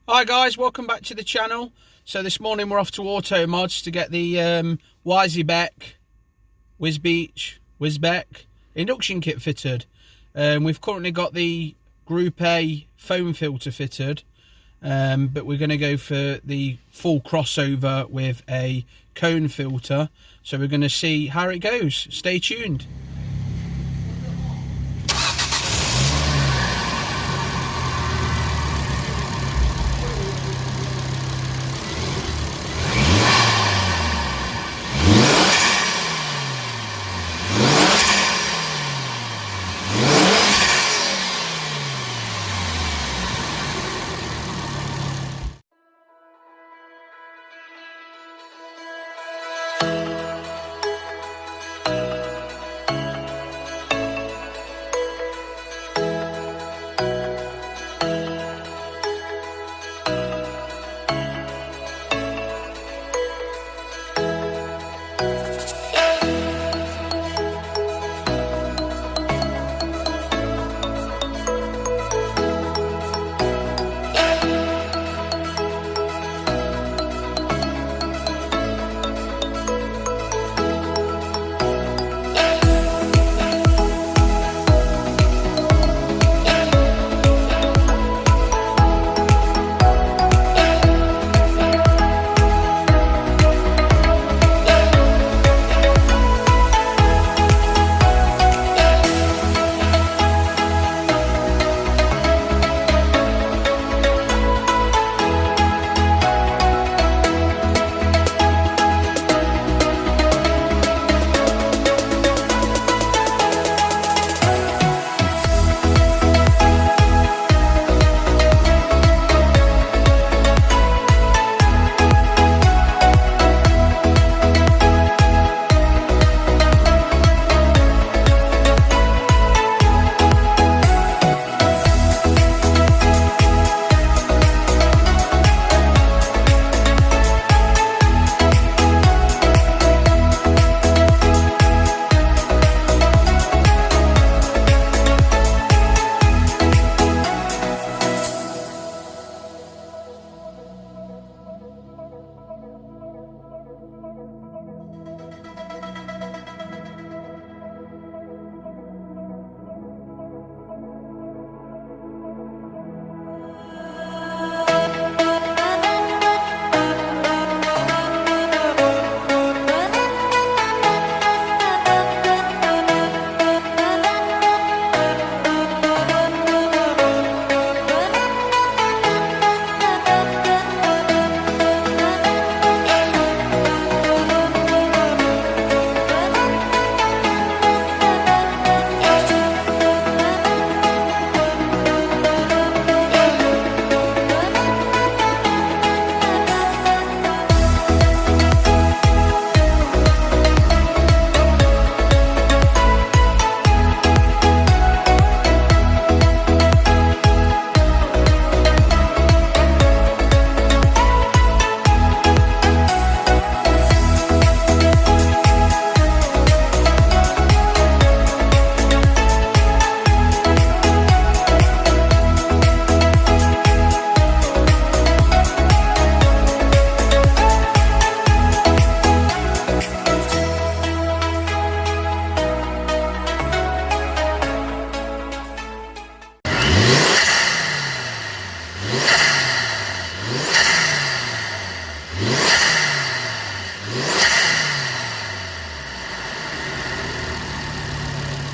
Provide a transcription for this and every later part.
Hi guys, welcome back to the channel. So this morning we're off to Automodz to get the Wisbech induction kit fitted. We've currently got the Group A foam filter fitted, but we're going to go for the full crossover with a cone filter. So we're going to see how it goes. Stay tuned.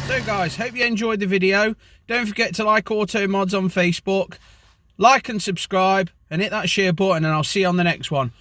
So guys, hope you enjoyed the video. Don't forget to like Automodz on Facebook, like and subscribe, and hit that share button, and I'll see you on the next one.